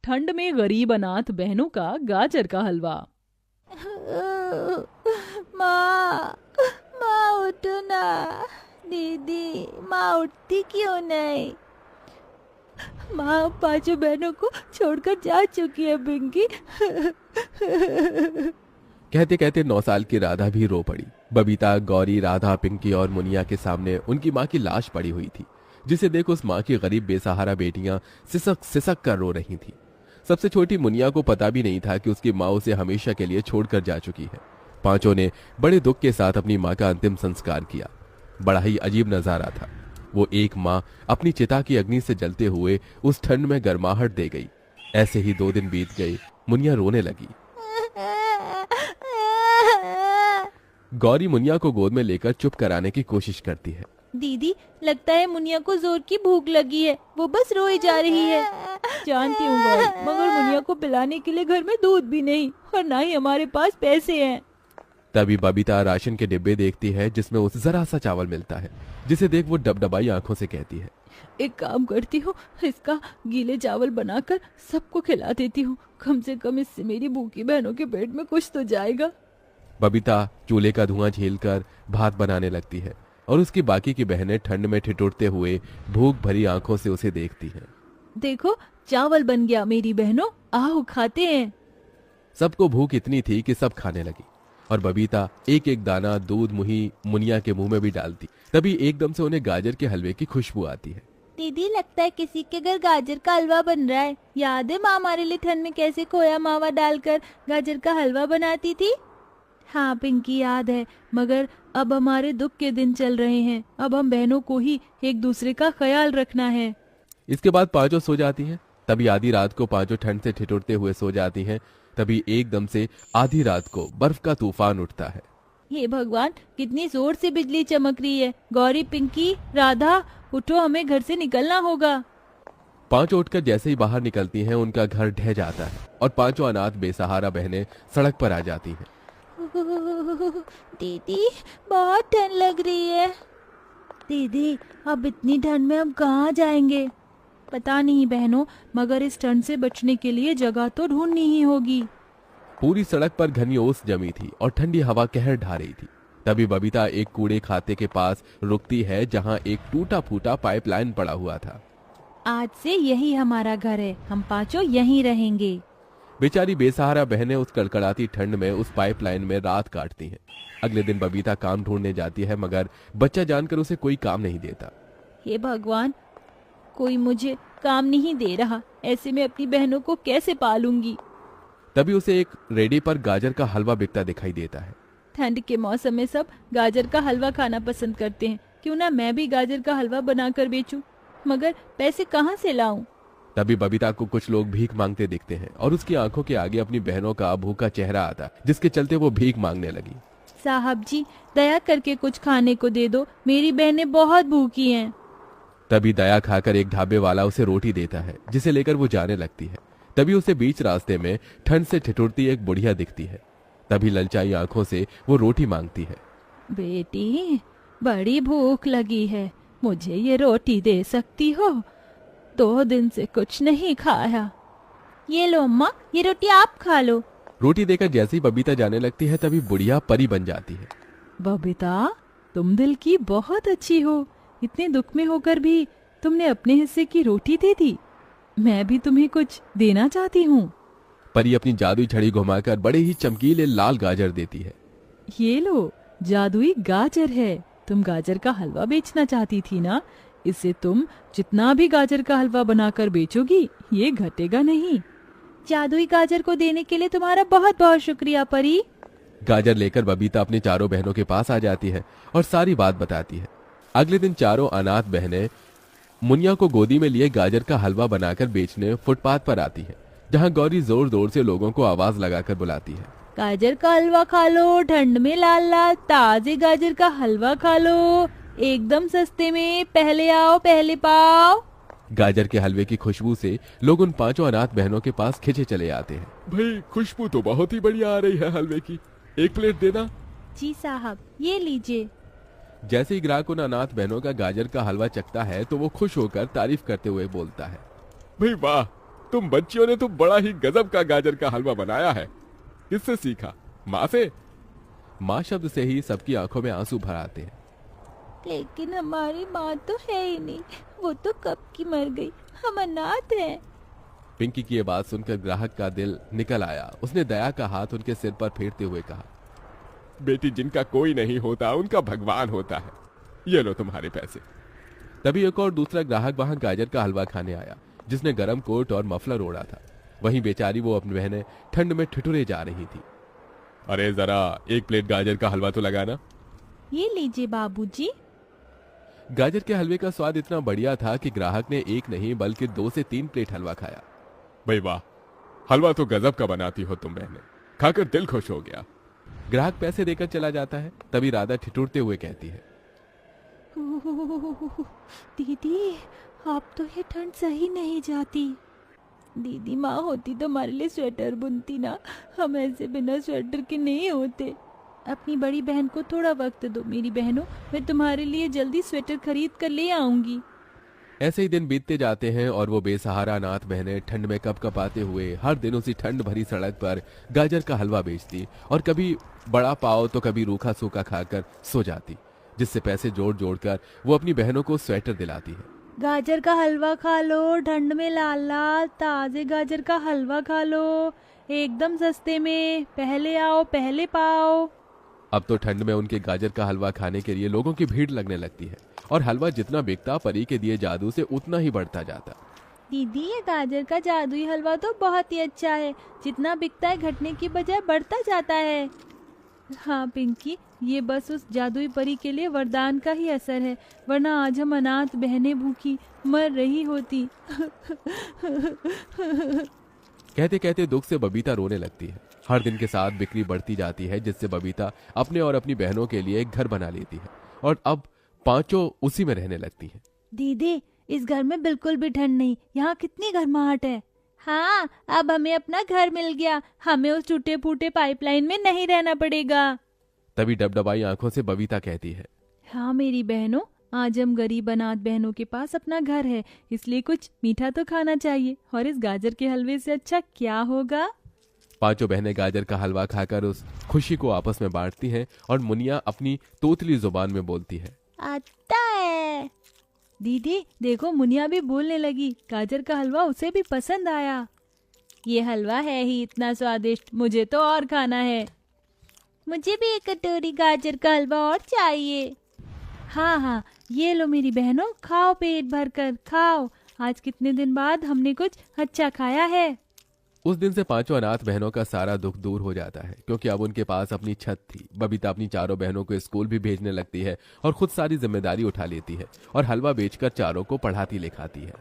ठंड में गरीब अनाथ बहनों का गाजर का हलवा। माँ, माँ उठो ना। दीदी, माँ उठती क्यों नहीं? माँ पांचों बहनों को छोड़कर जा चुकी है पिंकी। कहते कहते 9 साल की राधा भी रो पड़ी। बबीता, गौरी, राधा, पिंकी और मुनिया के सामने उनकी माँ की लाश पड़ी हुई थी, जिसे देख उस माँ की गरीब बेसहारा बेटियां सिसक सिसक कर रो रही थीं। सबसे छोटी मुनिया को पता भी नहीं था कि उसकी माँ उसे हमेशा के लिए छोड़कर जा चुकी है। पांचों ने बड़े दुख के साथ अपनी माँ का अंतिम संस्कार किया। बड़ा ही अजीब नजारा था। वो एक माँ अपनी चिता की अग्नि से जलते हुए उस ठंड में गर्माहट दे गई। ऐसे ही 2 दिन बीत गए। मुनिया रोने लगी। गौरी मुनिया को गोद में लेकर चुप कराने की कोशिश करती है। दीदी, लगता है मुनिया को जोर की भूख लगी है, वो बस रोई जा रही है। जानती हूँ गौरी, मगर मुनिया को पिलाने के लिए घर में दूध भी नहीं और ना ही हमारे पास पैसे हैं। तभी बबीता राशन के डिब्बे देखती है जिसमें उसे जरा सा चावल मिलता है, जिसे देख वो डबडबाई आंखों से कहती है, एक काम करती हूँ, इसका गीले चावल बनाकर सबको खिला देती हूँ। कम से कम इससे मेरी भूखी बहनों के पेट में कुछ तो जाएगा। बबीता चूल्हे का धुआं झेलकर भात बनाने लगती है और उसकी बाकी की बहनें ठंड में ठिठुरते हुए भूख भरी आंखों से उसे देखती हैं। देखो, चावल बन गया मेरी बहनों, आओ खाते हैं। सबको भूख इतनी थी कि सब खाने लगी और बबीता एक एक दाना दूध मुही मुनिया के मुंह में भी डालती। तभी एकदम से उन्हें गाजर के हलवे की खुशबू आती है। दीदी, लगता है किसी के घर गाजर का हलवा बन रहा है। याद है माँ हमारे लिए ठंड में कैसे खोया मावा डालकर गाजर का हलवा बनाती थी? हाँ पिंकी, याद है, मगर अब हमारे दुख के दिन चल रहे हैं। अब हम बहनों को ही एक दूसरे का ख्याल रखना है। इसके बाद पांचों सो जाती हैं। तभी आधी रात को पांचों ठंड से ठिठुरते हुए सो जाती हैं। तभी एकदम से आधी रात को बर्फ का तूफान उठता है। हे भगवान, कितनी जोर से बिजली चमक रही है। गौरी, पिंकी, राधा, उठो, हमें घर से निकलना होगा। पांचों उठकर जैसे ही बाहर निकलती हैं, उनका घर ढह जाता है और पांचों अनाथ बेसहारा बहनें सड़क पर आ जाती हैं। दीदी, बहुत ठंड लग रही है। दीदी, अब इतनी ठंड में हम कहाँ जाएंगे? पता नहीं बहनों, मगर इस ठंड से बचने के लिए जगह तो ढूंढनी ही होगी। पूरी सड़क पर घनी ओस जमी थी और ठंडी हवा कहर ढा रही थी। तभी बबीता एक कूड़े खाते के पास रुकती है, जहां एक टूटा फूटा पाइपलाइन पड़ा हुआ था। आज से यही हमारा घर है, हम पांचों यहीं रहेंगे। बेचारी बेसहारा बहनें उस कड़कड़ाती ठंड में उस पाइपलाइन में रात काटती हैं। अगले दिन बबीता काम ढूंढने जाती है, मगर बच्चा जानकर उसे कोई काम नहीं देता। हे भगवान, कोई मुझे काम नहीं दे रहा, ऐसे में अपनी बहनों को कैसे पालूंगी? तभी उसे एक रेडी पर गाजर का हलवा बिकता दिखाई देता है। ठंड के मौसम में सब गाजर का हलवा खाना पसंद करते हैं, क्यों ना मैं भी गाजर का हलवा बनाकर बेचूं? मगर पैसे कहाँ से लाऊं? तभी बबीता को कुछ लोग भीख मांगते दिखते हैं और उसकी आंखों के आगे अपनी बहनों का भूखा चेहरा आता, जिसके चलते वो भीख मांगने लगी। साहब जी, दया करके कुछ खाने को दे दो, मेरी बहनें बहुत भूखी हैं। तभी दया खाकर एक ढाबे वाला उसे रोटी देता है, जिसे लेकर वो जाने लगती है। तभी उसे बीच रास्ते में ठंड से ठिठुरती एक बुढ़िया दिखती है। तभी ललचाई आंखों से वो रोटी मांगती है। बेटी, बड़ी भूख लगी है, मुझे ये रोटी दे सकती हो? 2 दिन से कुछ नहीं खाया। ये लो अम्मा, ये रोटी आप खा लो। रोटी देकर जैसे ही बबीता जाने लगती है, तभी बुढ़िया परी बन जाती है। बबीता, तुम दिल की बहुत अच्छी हो। इतने दुख में होकर भी तुमने अपने हिस्से की रोटी दे दी। मैं भी तुम्हें कुछ देना चाहती हूँ। परी अपनी जादुई छड़ी घुमाकर बड़े ही चमकीले लाल गाजर देती है। ये लो, जादुई गाजर है। तुम गाजर का हलवा बेचना चाहती थी ना? इससे तुम जितना भी गाजर का हलवा बनाकर बेचोगी, ये घटेगा नहीं। जादुई गाजर को देने के लिए तुम्हारा बहुत बहुत शुक्रिया परी। गाजर लेकर बबीता अपनी चारों बहनों के पास आ जाती है और सारी बात बताती है। अगले दिन चारों अनाथ बहनें मुनिया को गोदी में लिए गाजर का हलवा बनाकर बेचने फुटपाथ पर आती है, जहां गौरी जोर जोर से लोगों को आवाज लगाकर बुलाती है। गाजर का हलवा खा लो, ठंड में लाल लाल ताजे गाजर का हलवा खा लो, एकदम सस्ते में, पहले आओ पहले पाओ। गाजर के हलवे की खुशबू से लोग उन पांचों अनाथ बहनों के पास खिंचे चले आते हैं। भाई, खुशबू तो बहुत ही बढ़िया आ रही है हलवे की, 1 प्लेट देना। जी साहब, ये लीजिए। जैसे ही ग्राहक उन अनाथ बहनों का गाजर का हलवा चखता है, तो वो खुश होकर तारीफ करते हुए बोलता है, भाई वाह, तुम बच्चियों ने तो बड़ा ही गजब का गाजर का हलवा बनाया है। किससे सीखा? माँ से? माँ शब्द से ही सबकी आंखों में आंसू भर आते हैं। लेकिन हमारी माँ तो है ही नहीं, वो तो कब की मर गई, हम अनाथ हैं। पिंकी की ये बात सुनकर ग्राहक का दिल निकल आया। उसने दया का हाथ उनके सिर पर फेरते हुए कहा, बेटी, जिनका कोई नहीं होता उनका भगवान होता है। ये लो तुम्हारे पैसे। तभी एक और दूसरा ग्राहक वहां गाजर का हलवा खाने आया, जिसने गरम कोट और मफलर ओढ़ा था। वहीं बेचारी वो अपनी बहनें ठंड में ठिठुरे जा रही थी। अरे जरा एक प्लेट गाजर का हलवा तो लगाना। ये लीजिए बाबूजी। गाजर के हलवे का स्वाद इतना बढ़िया था कि ग्राहक ने एक नहीं बल्कि 2 से 3 प्लेट हलवा खाया। भाई वाह, हलवा तो गजब का बनाती हो तुम बहनें, खाकर दिल खुश हो गया। ग्राहक पैसे देकर चला जाता है। तभी राधा ठिठुरते हुए कहती है, दीदी, आप तो ये ठंड सही नहीं जाती। दीदी माँ होती तो हमारे लिए स्वेटर बुनती ना, हम ऐसे बिना स्वेटर के नहीं होते। अपनी बड़ी बहन को थोड़ा वक्त दो। मेरी बहनों, मैं तुम्हारे लिए जल्दी स्वेटर खरीद कर ले आऊंगी। ऐसे ही दिन बीतते जाते हैं और वो बेसहारा अनाथ बहनें ठंड में कपकपाते हुए हर दिन उसी ठंड भरी सड़क पर गाजर का हलवा बेचती और कभी बड़ा पाव तो कभी रूखा सूखा खाकर सो जाती, जिससे पैसे जोड़ जोड़ कर वो अपनी बहनों को स्वेटर दिलाती है। गाजर का हलवा खा लो, ठंड में लाल लाल ताजे गाजर का हलवा खा लो, एकदम सस्ते में, पहले आओ पहले पाओ। अब तो ठंड में उनके गाजर का हलवा खाने के लिए लोगों की भीड़ लगने लगती है और हलवा जितना बिकता परी के दिए जादू से उतना ही बढ़ता जाता। दीदी, ये गाजर का जादुई हलवा तो बहुत ही अच्छा है, जितना बिकता है घटने की बजाय बढ़ता जाता है। हाँ पिंकी, ये बस उस जादुई परी के लिए वरदान का ही असर है, वरना आज हम अनाथ बहनें भूखी मर रही होती। कहते कहते दुख से बबीता रोने लगती है। हर दिन के साथ बिक्री बढ़ती जाती है, जिससे बबीता अपने और अपनी बहनों के लिए एक घर बना लेती है और अब पांचों उसी में रहने लगती हैं। दीदी, इस घर में बिल्कुल भी ठंड नहीं, यहाँ कितनी गर्माहट है। हाँ, अब हमें अपना घर मिल गया, हमें उस टूटे फूटे पाइपलाइन में नहीं रहना पड़ेगा। तभी डबडबाई आंखों से बबीता कहती है, हाँ मेरी बहनों, आज हम गरीब अनाथ बहनों के पास अपना घर है, इसलिए कुछ मीठा तो खाना चाहिए, और इस गाजर के हलवे से अच्छा क्या होगा। पांचों बहनें गाजर का हलवा खाकर उस खुशी को आपस में बांटती हैं और मुनिया अपनी तोतली जुबान में बोलती है, आता है। दीदी देखो, मुनिया भी बोलने लगी, गाजर का हलवा उसे भी पसंद आया। ये हलवा है ही इतना स्वादिष्ट, मुझे तो और खाना है। मुझे भी एक कटोरी गाजर का हलवा और चाहिए। हाँ हाँ, ये लो मेरी बहनों, खाओ पेट भर कर खाओ, आज कितने दिन बाद हमने कुछ अच्छा खाया है। उस दिन से पांचों अनाथ बहनों का सारा दुख दूर हो जाता है, क्योंकि अब उनके पास अपनी छत थी। बबीता अपनी चारों बहनों को स्कूल भी भेजने लगती है और खुद सारी जिम्मेदारी उठा लेती है और हलवा बेचकर चारों को पढ़ाती लिखाती है।